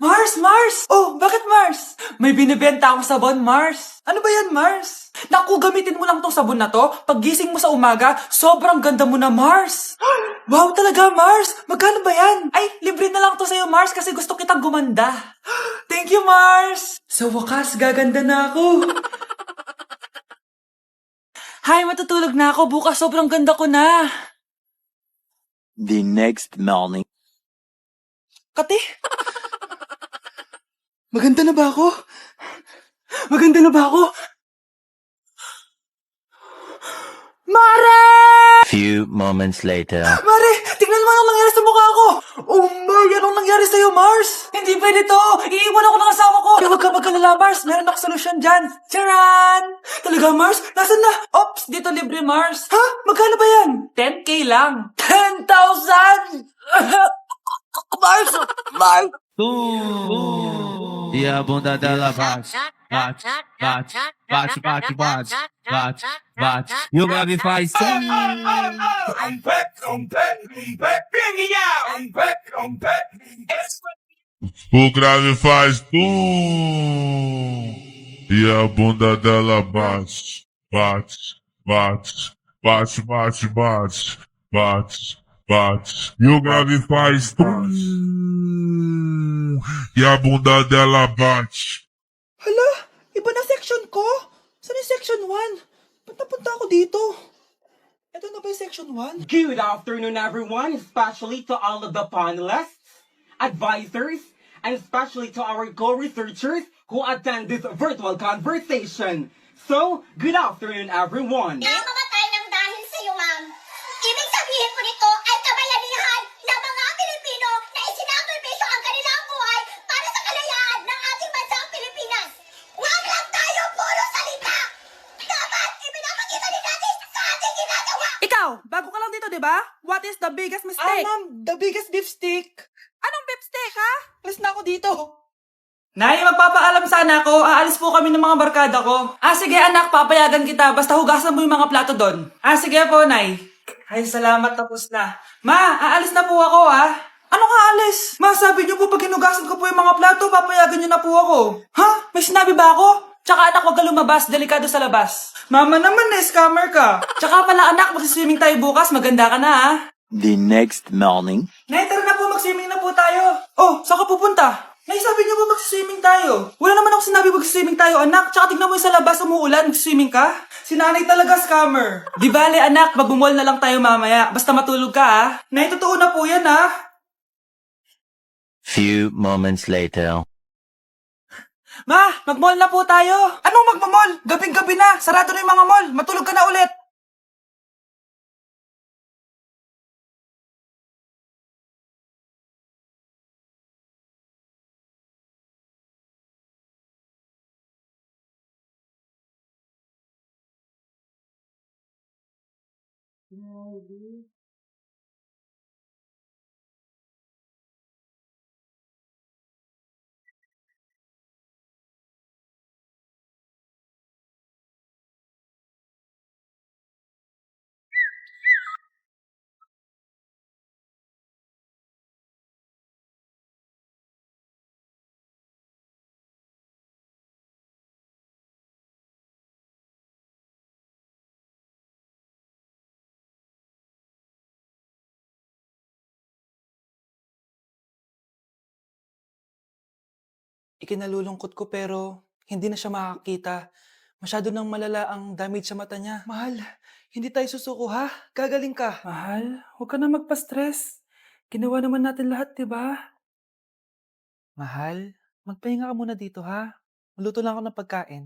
Mars! Mars! Oh, bakit Mars? May binibenta akong sabon, Mars. Ano ba yan, Mars? Naku, gamitin mo lang tong sabon na to. Paggising mo sa umaga, sobrang ganda mo na, Mars. Wow talaga, Mars! Magkano ba yan? Ay, libre na lang to sa'yo, Mars, kasi gusto kitang gumanda. Thank you, Mars! Sa wakas, gaganda na ako. Hay, matutulog na ako. Bukas sobrang ganda ko na. The next morning. Kati? Maganda na ba ako? Maganda na ba ako? Mare! Few moments later. Mare, tingnan mo anong nangyari sa mukha ko! Oh my, anong nangyari sa'yo, Mars? Hindi pwede to! Iiwan ako ng asawa ko! Huwag ka magkalala, Mars. Meron ako solusyon dyan. Charan! Talaga, Mars? Nasaan na? Ops, dito libre, Mars. Ha? Magkano ba yan? 10K lang. 10,000! Mars! Mars! E a bunda dela bate, bate, bate, bate, bate, bate, bate, bate. E o grave faz sim. O grave faz tum e a bunda dela bate, bate, bate, bate, bate, bate, bate, bate. E o grave faz tum e a bunda dela bate. Hala, iba na section ko. Saan yung section 1? Ba't napunta ako dito? Ito na ba yung section 1? Good afternoon, everyone, especially to all of the panelists, advisors, and especially to our co-researchers who attend this virtual conversation. So, good afternoon, everyone. Namamatay ng dahil sa iyo, ma'am. Ibig sabihin po nito ay kabayanihan ng mga Pilipino na isinakripisyo ang kanilang buhay para sa kalayaan ng ating bansang Pilipinas. Huwag lang tayo puro salita! Dapat ipinapakita din natin sa ating ginagawa! Ikaw, bago ka lang dito, di ba? What is the biggest mistake? Ma'am, the biggest beef stick. Anong beef steak, ha? Alis na ako dito. Nay, magpapaalam sana ako. Aalis po kami ng mga barkada ko. Sige anak, papayagan kita. Basta hugasan mo yung mga plato doon. Sige po, Nay. Ay, salamat. Tapos na. Ma, aalis na po ako, ha? Ano ka aalis? Ma, sabi niyo po pag hinugasan ko po yung mga plato, papayagan niyo na po ako. Ha? May sinabi ba ako? Tsaka anak, wag ka lumabas. Delikado sa labas. Mama naman, scammer ka. Tsaka pala anak, magsiswimming tayo bukas. Maganda ka na, ha? The next morning. Nay, tara na po, mag-swimming na po tayo. Oh, saan ka pupunta? Nay, sabi niyo po mag-swimming tayo. Wala naman ako sinabi mag-swimming tayo, anak. Tsaka tignan mo yung sa labas, umuulan, mag-swimming ka. Si nanay talaga scammer. Di bale, anak, magbumol na lang tayo mamaya. Basta matulog ka, ha? Nay, totoo na po yan, ha? Few moments later. Ma, mag-mall na po tayo. Anong mag-mall? Gabing-gabi na. Sarado na yung mga mall. Matulog ka na ulit. Ikinalulungkot ko pero hindi na siya makakita. Masyado nang malala ang damage sa mata niya. Mahal, hindi tayo susuko ha? Gagaling ka. Mahal, huwag ka na magpa-stress. Ginawa naman natin lahat, di ba? Mahal, magpahinga ka muna dito ha. Maluto lang ako ng pagkain.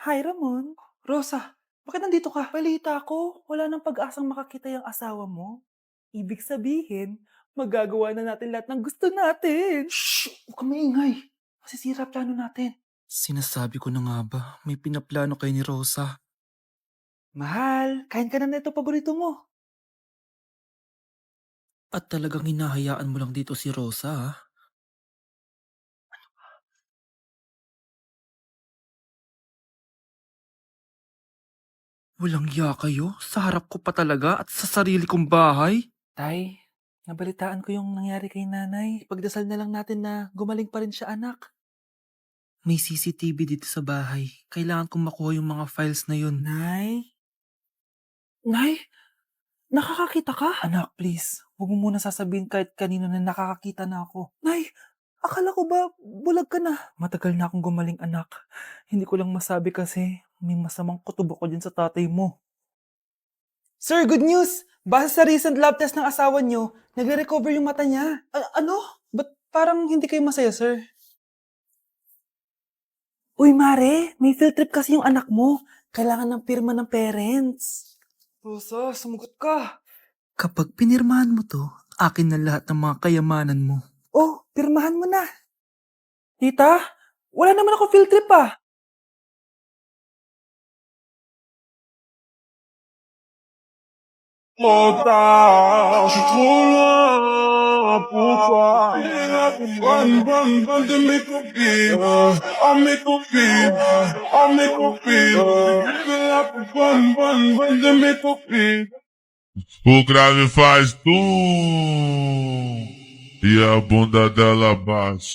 Hi, Ramon. Rosa, bakit nandito ka? Balita ko, wala nang pag-asang makakita yung asawa mo. Ibig sabihin, magagawa na natin lahat ng gusto natin. Shh! Huwag kang maingay. Masisira plano natin. Sinasabi ko na nga ba, may pinaplano kay ni Rosa. Mahal, kain ka na nito paborito mo. At talagang hinahayaan mo lang dito si Rosa, ha? Walang ya kayo? Sa harap ko pa talaga at sa sarili kong bahay? Tay, Nabalitaan ko yung nangyari kay nanay. Pagdasal na lang natin na gumaling pa rin siya, anak. May CCTV dito sa bahay. Kailangan kong makuha yung mga files na yun. Nay? Nay? Nakakakita ka? Anak, please. Huwag mo muna sasabihin kahit kanino na nakakakita na ako. Nay, akala ko ba bulag ka na? Matagal na akong gumaling, anak. Hindi ko lang masabi kasi may masamang kutubo ko dyan sa tatay mo. Sir, good news! Base sa recent lab test ng asawa niyo, nagre-recover yung mata niya. Ano? Ba't parang hindi kayo masaya, sir? Uy, Mare, may field trip kasi yung anak mo. Kailangan ng pirma ng parents. Rosa, sumagot ka. Kapag pinirmahan mo to, akin na lahat ng mga kayamanan mo. Oh, pirmahan mo na. Tita, wala naman ako field trip ah. O grave faz e a bunda dela bate,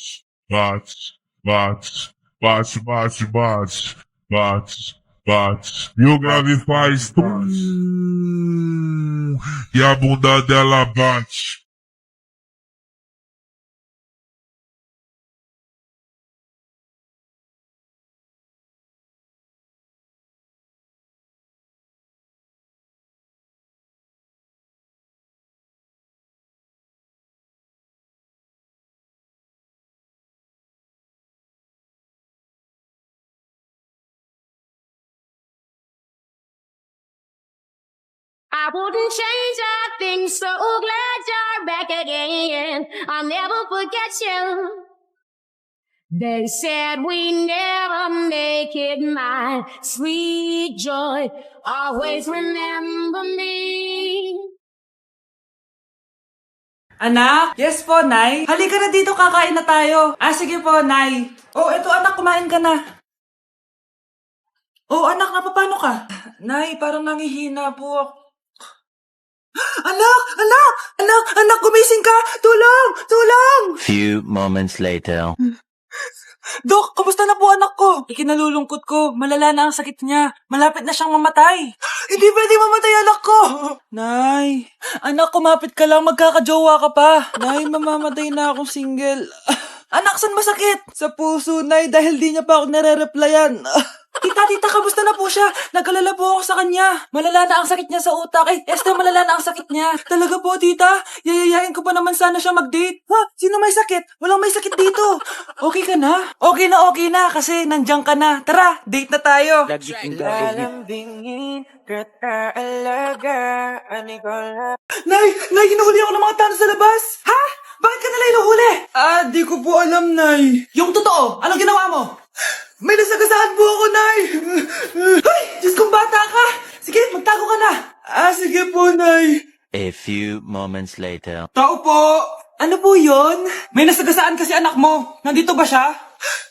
bate, bate, bate, bate, bate, bate, bate. E o grave faz e a bunda dela bate. I wouldn't change a thing, so glad you're back again. I'll never forget you. They said we never make it, my sweet joy. Always remember me. Anak? Yes po, Nay. Halika na dito, kakain na tayo. Sige po, Nay. Oh, eto anak, kumain ka na. Oh, anak, napapano ka? Nay, parang nangihina po ako. Anak, gumising ka! Tulong! Few moments later. Dok, kamusta na po anak ko? Ikinalulungkot ko, malala na ang sakit niya. Malapit na siyang mamatay. Hindi pwede mamatay anak ko! Nay, anak, kumapit ka lang, magkakajowa ka pa. Nay, mamamatay na akong single. Anak, saan masakit? Sa puso, Nay, dahil di niya pa ako nare-replyan. Tita, kamusta na po siya? Nag-alala po ako sa kanya. Malala na ang sakit niya sa utak. Esther, malala na ang sakit niya. Talaga po, tita? Yayayain ko pa naman sana siya mag-date. Ha? Sino may sakit? Walang may sakit dito. Okay ka na? Okay na, kasi nandiyan ka na. Tara, date na tayo. Lalambingin kita alaga, Nay, hinuhuli ako ng mga tao sa labas. Ha? Bakit ka nila hinuhuli? Di ko po alam, Nay. Yung totoo, anong ginawa mo? May nasagasaan po ako, Nay. Ay, Diyos kong bata ka. Sige, magtago ka na. Sige po, Nay. A few moments later. Tao po. Ano po yon? May nasagasaan kasi anak mo. Nandito ba siya?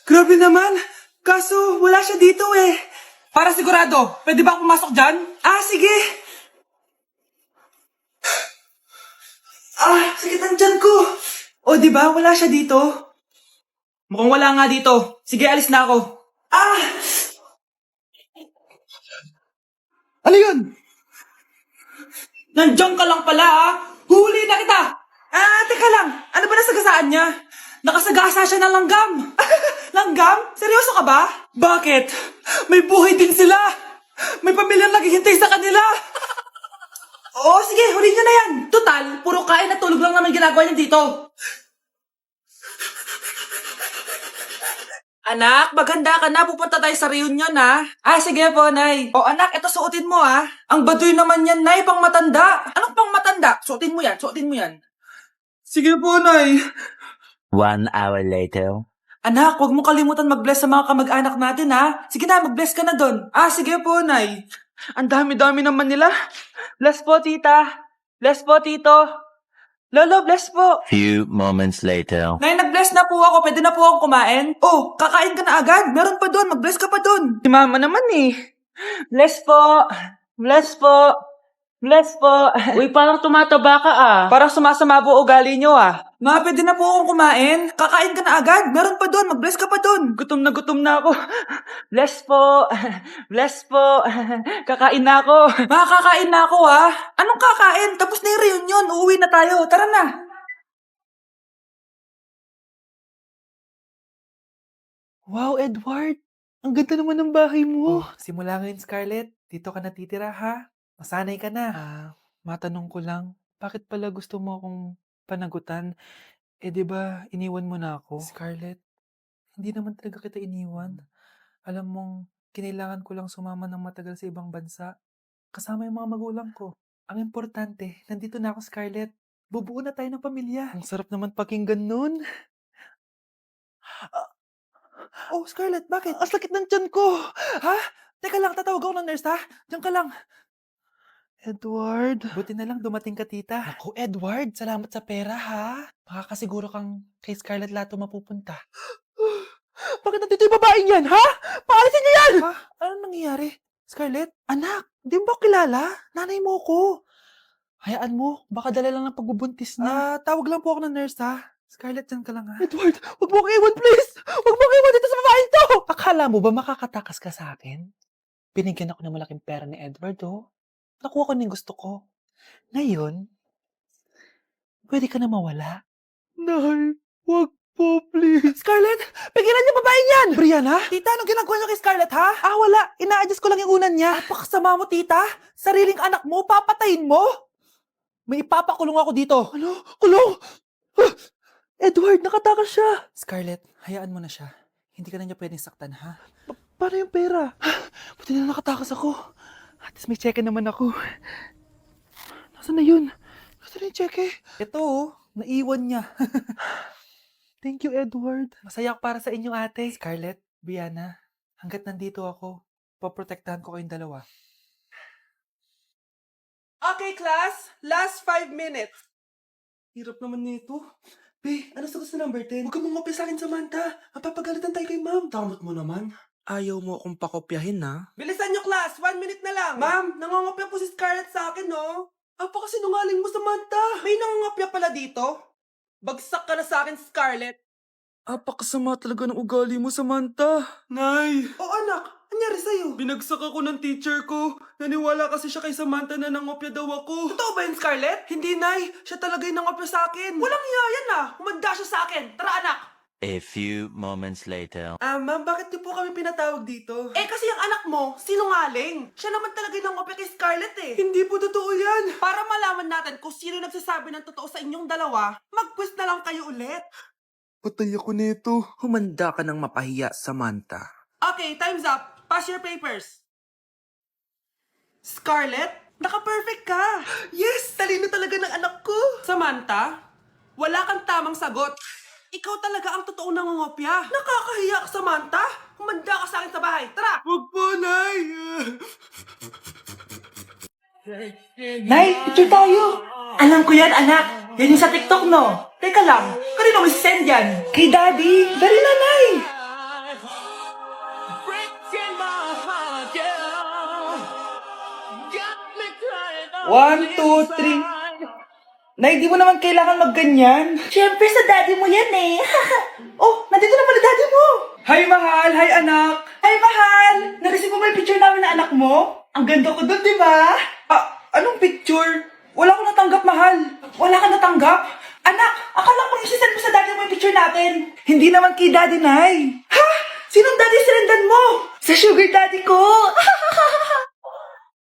Grabe naman. Kaso, wala siya dito eh. Para sigurado, pwede ba ako pumasok dyan? Sige. Sakit ang tiyan ko. O, di ba? Wala siya dito. Mukhang wala nga dito. Sige, alis na ako. Ano yun? Nandiyan ka lang pala, Huli na kita! Teka lang. Ano ba nasagasaan niya? Nakasagasa siya ng langgam. Langgam? Seryoso ka ba? Bakit? May buhay din sila. May pamilyang naghihintay sa kanila. Oo, sige, huli niyo na yan. Total, puro kain at tulog lang naman ginagawa niya dito. Anak, maghanda ka na. Pupunta tayo sa reunion, ha? Sige po, Nay. O, anak, ito suotin mo, ha? Ang baduy naman yan, Nay, pang matanda. Anong pang matanda? Suotin mo yan. Sige po, Nay. 1 hour later. Anak, huwag mo kalimutan mag-bless sa mga kamag-anak natin, ha? Sige na, mag-bless ka na doon. Sige po, Nay. Ang dami-dami naman nila. Bless po, tita. Bless po, tito. Lolo, bless po. Few moments later. Nay, nag-bless na po ako. Pwede na po akong kumain? Oh, kakain ka na agad. Meron pa doon. Mag-bless ka pa doon. Si mama naman eh. Bless po. Bless po. Bless po. Uy, parang tumataba ka ah. Parang sumasama po ugali nyo ah. Ma, pwede na po akong kumain. Kakain ka na agad. Meron pa doon. Mag-bless ka pa doon. Gutom na ako. Bless po. Bless po. Kakain na ako. Ma, kakain na ako ah. Anong kakain? Tapos na yung reunion. Uuwi na tayo. Tara na. Wow, Edward! Ang ganda naman ng bahay mo. Simula ngayon, Scarlett. Dito ka natitira, ha? Masanay ka na. Matanong ko lang, bakit pala gusto mo akong panagutan? Eh, di ba, iniwan mo na ako? Scarlett, hindi naman talaga kita iniwan. Alam mong, kinailangan ko lang sumama ng matagal sa ibang bansa. Kasama yung mga magulang ko. Ang importante, nandito na ako, Scarlett. Bubuo na tayo ng pamilya. Ang sarap naman pakinggan nun. Oh, Scarlett, bakit? Ang sakit ng tiyan ko! Ha? Teka lang, tatawag ako ng nurse, ha? Diyan ka lang. Edward. Buti na lang dumating ka, tita. Ako, Edward, salamat sa pera, ha? Makakasiguro kang kay Scarlett Lato mapupunta. Bakit nandito yung babaeng yan, ha? Paalisin niyo yan! Ha? Anong nangyayari? Scarlett? Anak, di mo ba kilala? Nanay mo ko. Hayaan mo, baka dala lang ng pagbubuntis niya. Tawag lang po ako ng nurse, ha? Scarlett, dyan ka lang, ha? Edward, huwag mo kang iwan, please! Huwag mo kang iwan dito sa babaeng to! Akala mo ba makakatakas ka sa akin? Binigyan ako ng malaking pera ni Edward, oh. Nakuha ko na yung gusto ko. Ngayon, pwede ka na mawala. Nay, huwag po, please. Scarlett, pigilan niyo babaeng yan! Brianna? Tita, anong ginagawa niyo kay Scarlett, ha? Wala. Ina-adjust ko lang yung unan niya. Napakasama mo, tita. Sariling anak mo, papatayin mo? May ipapakulong ako dito. Ano? Kulong? Edward, nakatakas siya. Scarlett, hayaan mo na siya. Hindi ka na niya pwedeng saktan, ha? Paano yung pera? Buti na nakatakas ako. At least may cheque naman ako. Nasaan na yun? Nasaan na yung cheque? Ito, oh. Naiwan niya. Thank you, Edward. Masaya ako para sa inyo, ate. Scarlett, Brianna, hanggat nandito ako, poprotektahan ko kayong dalawa. Okay, class. Last 5 minutes. Hirap naman nito. Be, ano sagot sa number 10? Huwag kang mangopya sa akin, Samantha. Mapapagalitan tayo kay ma'am. Tamot mo naman. Ayaw mo akong pakopyahin, na? Bilisan nyo, class. 1 minute na lang. Ma'am, nangangopya po si Scarlett sa akin, no? Apakasinungaling mo, Samantha. May nangangopya pala dito. Bagsak ka na sa akin, Scarlett. Apakasama talaga ng ugali mo, Samantha. Nay! Oh, anak. Anyari sa'yo? Binagsak ako ng teacher ko. Naniwala kasi siya kay Samantha na nangopya daw ako. Totoo ba yun, Scarlett? Hindi, Nay. Siya talaga yung nangopya sa akin. Walang iya yan ah. Humanda siya sa akin. Tara, anak. A few moments later. Ma'am, bakit niyo po kami pinatawag dito? Eh, kasi yung anak mo, sinungaling. Siya naman talaga yung nangopya kay Scarlett eh. Hindi po totoo yan. Para malaman natin kung sino nagsasabi ng totoo sa inyong dalawa, mag-quiz na lang kayo ulit. Patay ako nito. Humanda ka ng mapahiya, Samantha. Okay, time's up. Pass your papers. Scarlett, naka-perfect ka. Yes! Talino talaga ng anak ko. Samantha, wala kang tamang sagot. Ikaw talaga ang totoong nangungopya. Nakakahiya ka, Samantha. Humanda ka sa akin sa bahay. Tara! Huwag po, Nay. Nay, picture tayo. Alam ko yan, anak. Yan yung sa TikTok, no? Teka lang, kanino mo send yan? Kay Daddy. Dali na, Nay. 1, 2, 3. Nay, di mo naman kailangan magganyan. Siyempre sa daddy mo yan eh. Oh, nandito na pala daddy mo. Hi, mahal. Hi, anak. Hi, mahal. Nareceive mo ba yung picture namin na anak mo? Ang ganda ko doon, di ba? Anong picture? Wala ko natanggap, mahal. Wala ka natanggap? Anak, akala ko isisend mo sa daddy mo yung picture natin. Hindi naman kay daddy, Nay. Ha? Sinong daddy sinendan mo? Sa sugar daddy ko.